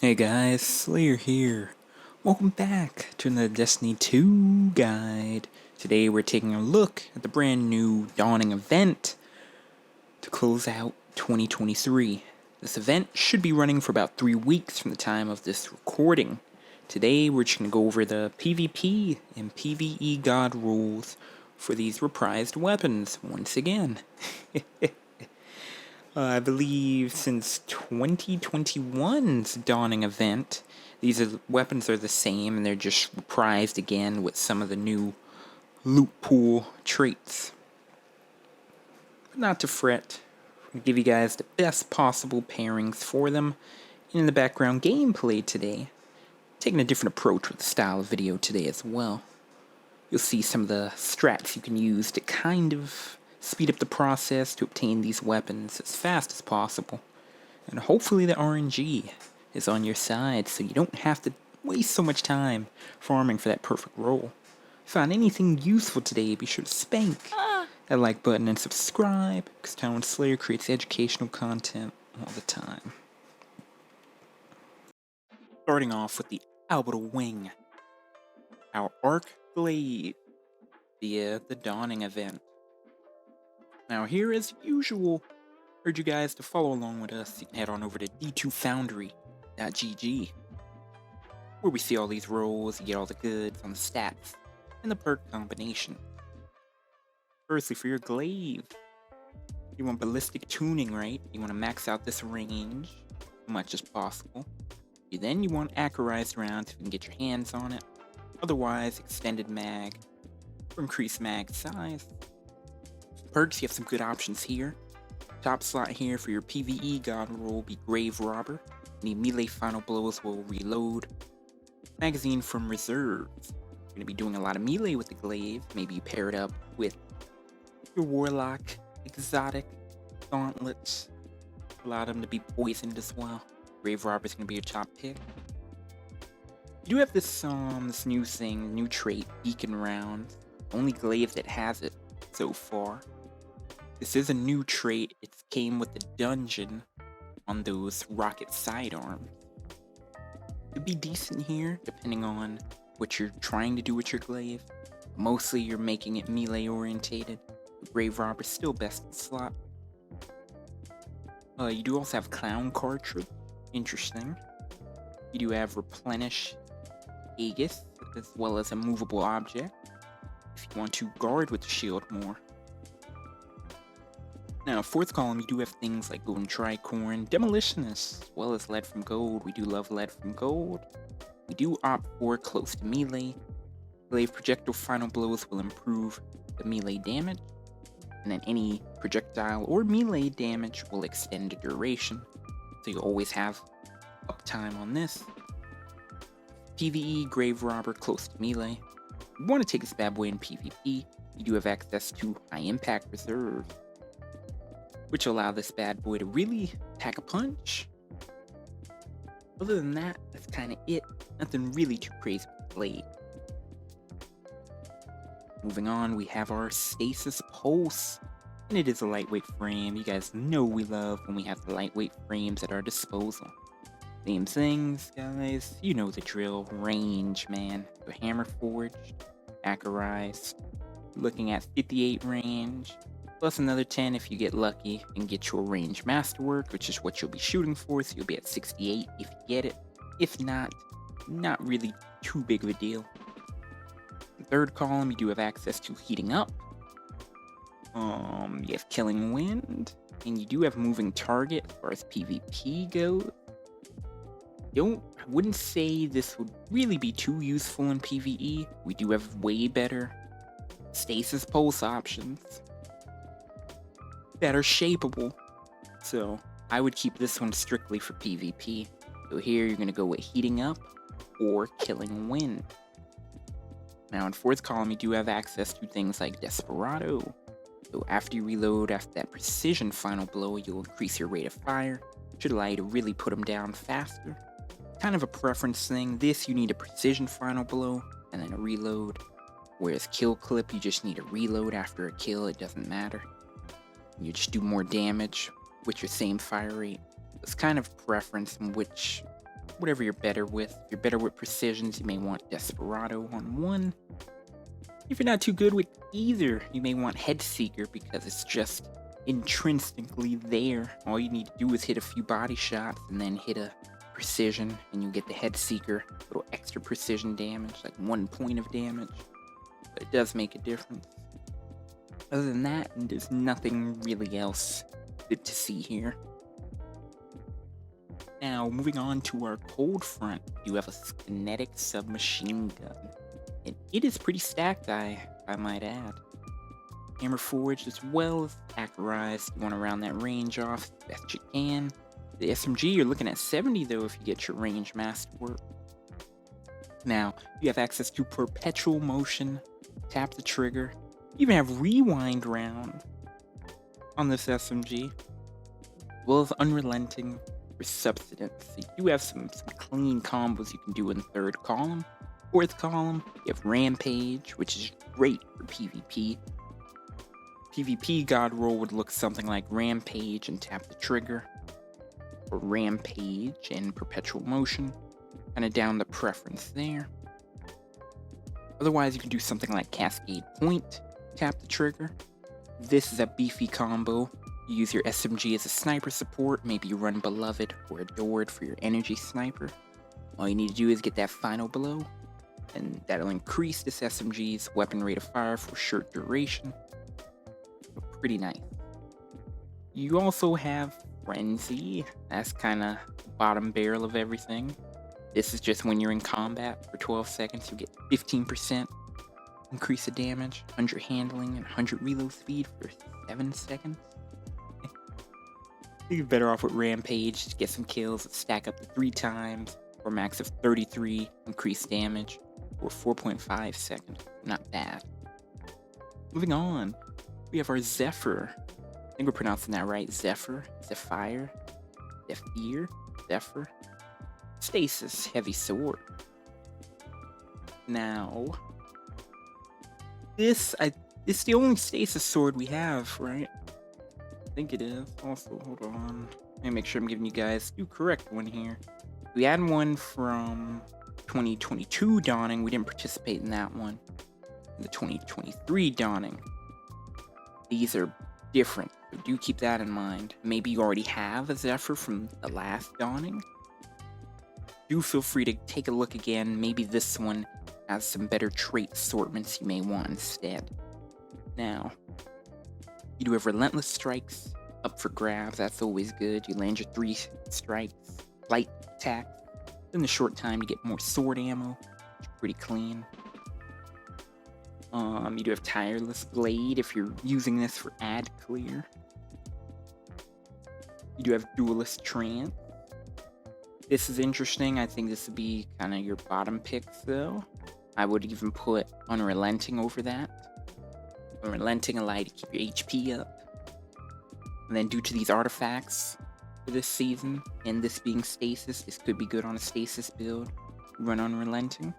Hey guys, Slayer here. Welcome back to the Destiny 2 guide. Today we're taking a look at the brand new dawning event to close out 2023. This event should be running for about 3 weeks from the time of this recording. Today we're just going to go over the PvP and PvE god rules for these reprised weapons once again. I believe since 2021's dawning event, weapons are the same and they're just reprised again with some of the new loot pool traits. But not to fret, we'll give you guys the best possible pairings for them. And in the background gameplay today, taking a different approach with the style of video today as well. You'll see some of the strats you can use to kind of speed up the process to obtain these weapons as fast as possible. And hopefully the RNG is on your side so you don't have to waste so much time farming for that perfect roll. If you found anything useful today, be sure to spank that like button and subscribe, because Ty1slayer creates educational content all the time. Starting off with the Orbital Wing, our Arc Glaive via the Dawning event. Now here, as usual, urge you guys to follow along with us. You can head on over to d2foundry.gg, where we see all these rolls, you get all the goods on the stats and the perk combination. Firstly, for your glaive, you want ballistic tuning, right? You want to max out this range as much as possible. Then you want accurized rounds if you can get your hands on it. Otherwise, extended mag for increased mag size. Perks, you have some good options here. Top slot here for your PvE god roll will be Grave Robber. Any melee final blows will reload. Magazine from reserves. You're going to be doing a lot of melee with the glaive. Maybe you pair it up with your warlock, exotic, gauntlets. Allow them to be poisoned as well. Grave Robber is going to be your top pick. You do have this new thing, new trait, Beacon Round. Only glaive that has it so far. This is a new trait. It came with the dungeon on those rocket sidearms. It'd be decent here, depending on what you're trying to do with your glaive. Mostly you're making it melee orientated. Grave Robber still best in slot. You do also have Clown Cartridge. Interesting. You do have Replenish Aegis, as well as a movable object, if you want to guard with the shield more. Now, fourth column, you do have things like Golden Tricorn, Demolitionist, as well as Lead from Gold. We do love Lead from Gold. We do opt for close to melee. Glaive projectile final blows will improve the melee damage, and then any projectile or melee damage will extend the duration. So you always have uptime on this. PvE, Grave Robber, close to melee. You want to take this bad boy in PvP, you do have access to high impact reserves, which allow this bad boy to really pack a punch. Other than that, that's kind of it. Nothing really too crazy with the blade. Moving on, we have our Stasis Pulse, and it is a lightweight frame. You guys know we love when we have the lightweight frames at our disposal. Same things, guys. You know the drill. Range, man. So hammer forged, accurized. Looking at 58 range. Plus another 10 if you get lucky and get your range masterwork, which is what you'll be shooting for, so you'll be at 68 if you get it. If not, not really too big of a deal. The third column, you do have access to heating up. You have Killing Wind, and you do have moving target as far as PvP goes. I wouldn't say this would really be too useful in PvE. We do have way better Stasis Pulse options that are shapeable, so I would keep this one strictly for PvP. So here you're going to go with Heating Up or Killing Wind. Now in fourth column you do have access to things like Desperado. So after you reload, after that precision final blow, you'll increase your rate of fire. Should allow you to really put them down faster. Kind of a preference thing. This you need a precision final blow and then a reload. Whereas Kill Clip, you just need a reload after a kill, it doesn't matter. You just do more damage with your same fire rate. It's kind of preference in which whatever you're better with. If you're better with precisions, you may want Desperado on one. If you're not too good with either, you may want Head Seeker because it's just intrinsically there. All you need to do is hit a few body shots and then hit a precision, and you get the Head Seeker, a little extra precision damage, like 1 point of damage. But it does make a difference. Other than that, there's nothing really else good to see here. Now, moving on to our cold front, you have a kinetic submachine gun. And it is pretty stacked, I might add. Hammer forged as well as accurized. You want to round that range off as best you can. The SMG, you're looking at 70 though if you get your range masterwork. Now, you have access to perpetual motion, tap the trigger, you even have rewind round on this SMG, as well as unrelenting for substance. So you have some clean combos you can do in the third column. Fourth column, you have Rampage, which is great for PvP. PvP god roll would look something like Rampage and tap the trigger, or Rampage and perpetual motion, kind of down the preference there. Otherwise, you can do something like Cascade Point, tap the trigger. This is a beefy combo. You use your SMG as a sniper support, maybe you run Beloved or Adored for your energy sniper. All you need to do is get that final blow, and that'll increase this SMG's weapon rate of fire for short duration. So pretty nice. You also have Frenzy. That's kind of bottom barrel of everything. This is just when you're in combat for 12 seconds, you get 15% increase of damage, 100 handling, and 100 reload speed for 7 seconds. You're better off with Rampage to get some kills that stack up to 3 times, or max of 33 increased damage, or 4.5 seconds. Not bad. Moving on, we have our Zephyr. I think we're pronouncing that right. Zephyr, Zephyr, Zephyr, Zephyr. Stasis, heavy sword. Now, this it's the only stasis sword we have, right? I think it is. Also, hold on. Let me make sure I'm giving you guys the correct one here. We had one from 2022 Dawning. We didn't participate in that one. In the 2023 Dawning. These are different, so do keep that in mind. Maybe you already have a Zephyr from the last Dawning. Do feel free to take a look again. Maybe this one has some better trait assortments you may want instead. Now, you do have Relentless Strikes up for grabs. That's always good. You land your 3 strikes, light attack. In the short time, you get more sword ammo, which is pretty clean. You do have Tireless Blade if you're using this for ad clear. You do have Duelist Trance. This is interesting. I think this would be kind of your bottom picks, though. I would even put Unrelenting over that. Unrelenting allow you to keep your HP up. And then due to these artifacts for this season, and this being Stasis, this could be good on a Stasis build. Run Unrelenting.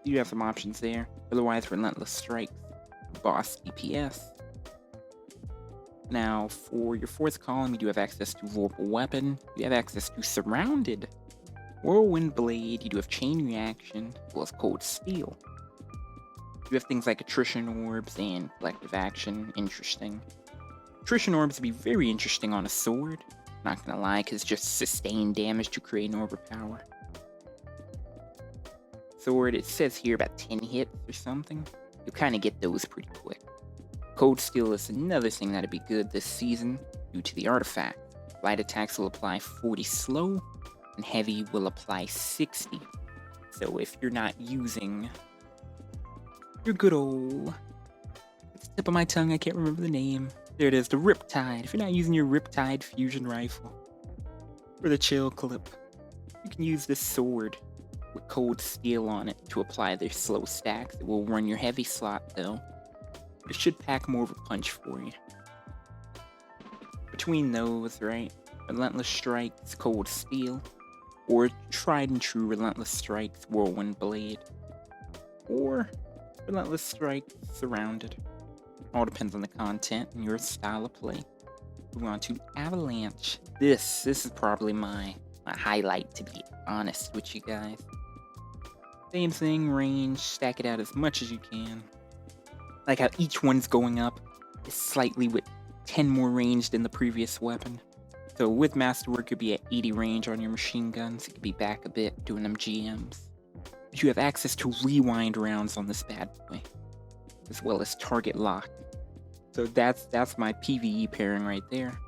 You have some options there. Otherwise, Relentless Strikes, boss DPS. Now, for your fourth column, you do have access to Vorpal Weapon. You have access to Surrounded, Whirlwind Blade. You do have Chain Reaction, as well as Cold Steel. You have things like Attrition Orbs and Collective Action. Interesting. Attrition Orbs would be very interesting on a sword. Not gonna lie, because just sustain damage to create an overpower. Sword, it says here about 10 hits or something. You'll kind of get those pretty quick. Cold Steel is another thing that'd be good this season due to the artifact. Light attacks will apply 40 slow, and heavy will apply 60. So if you're not using your good old, it's the tip of my tongue, I can't remember the name. There it is, the Riptide. If you're not using your Riptide fusion rifle or the chill clip, you can use this sword with Cold Steel on it to apply their slow stacks. It will run your heavy slot though. It should pack more of a punch for you. Between those, right? Relentless Strikes, Cold Steel, or tried and true Relentless Strikes, Whirlwind Blade, or Relentless Strikes, Surrounded. All depends on the content and your style of play. Move on to Avalanche. This is probably my a highlight, to be honest with you guys. Same thing, range, stack it out as much as you can. Like how each one's going up is slightly with 10 more range than the previous weapon. So with Masterwork, you'll be at 80 range on your machine guns. You could be back a bit doing them GMs. But you have access to rewind rounds on this bad boy, as well as target lock. So that's my PvE pairing right there.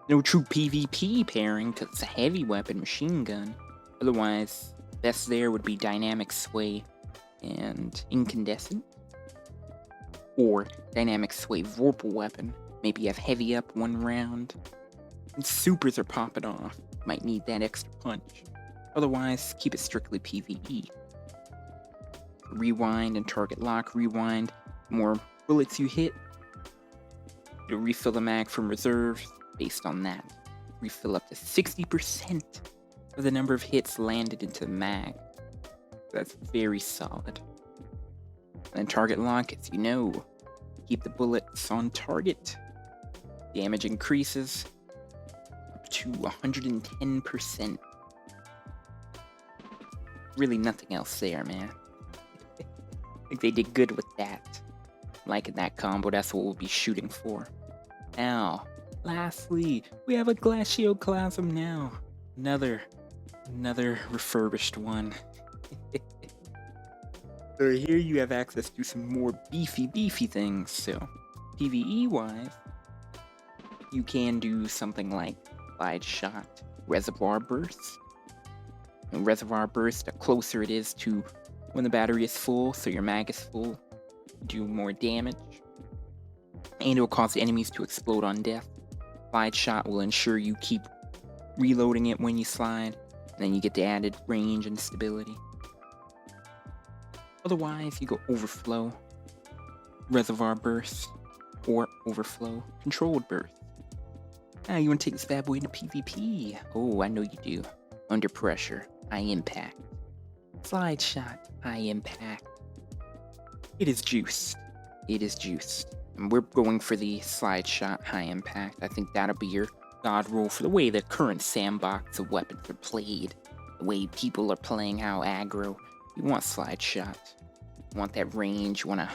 No true PvP pairing because it's a heavy weapon machine gun. Otherwise, best there would be Dynamic Sway and Incandescent. Or Dynamic Sway Vorpal weapon. Maybe you have heavy up one round. And supers are popping off. Might need that extra punch. Otherwise, keep it strictly PvE. Rewind and target lock. Rewind. More bullets you hit, you'll refill the mag from reserves based on that. Refill up to 60% of the number of hits landed into the mag. That's very solid. And target lock, as you know, keep the bullets on target. Damage increases up to 110%. Really nothing else there, man. I think they did good with that. Liking that combo, that's what we'll be shooting for. Now, lastly, we have a Glacioclasm now. Another refurbished one. So here you have access to some more beefy things. So, PvE-wise, you can do something like Slide Shot, Reservoir Burst. And Reservoir Burst, the closer it is to when the battery is full, so your mag is full, do more damage. And it will cause the enemies to explode on death. Slide Shot will ensure you keep reloading it when you slide, and then you get the added range and stability. Otherwise, you go Overflow, Reservoir Burst, or Overflow Controlled Burst. Now you want to take this bad boy into PvP. Oh, I know you do. Under Pressure, High Impact. Slide Shot, High Impact. It is juiced. It is juiced. And we're going for the Slide Shot, High Impact. I think that'll be your god roll for the way the current sandbox of weapons are played. The way people are playing, how aggro. You want Slide Shot. You want that range. You want to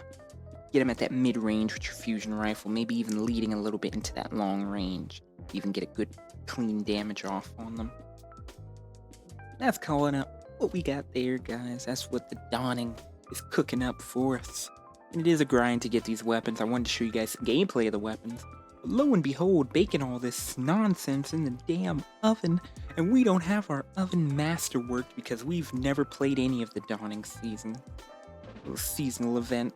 get them at that mid-range with your fusion rifle. Maybe even leading a little bit into that long range. Even get a good, clean damage off on them. That's calling up what we got there, guys. That's what the Dawning is cooking up for us. And it is a grind to get these weapons. I wanted to show you guys some gameplay of the weapons. But lo and behold, baking all this nonsense in the damn oven. And we don't have our oven masterworked because we've never played any of the Dawning season. Little seasonal event.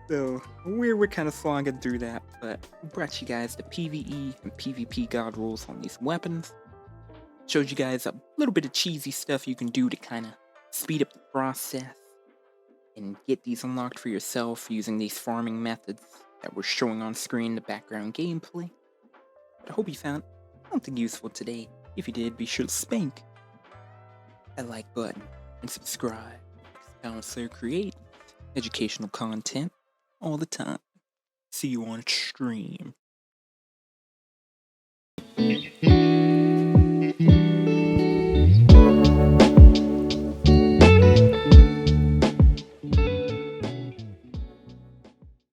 So, we're kind of slogging through that, but we brought you guys the PvE and PvP god rolls on these weapons. Showed you guys a little bit of cheesy stuff you can do to kind of speed up the process and get these unlocked for yourself using these farming methods that we're showing on screen, the background gameplay. But I hope you found something useful today. If you did, be sure to spank that like button and subscribe. Ty1slayer creates educational content all the time. See you on stream.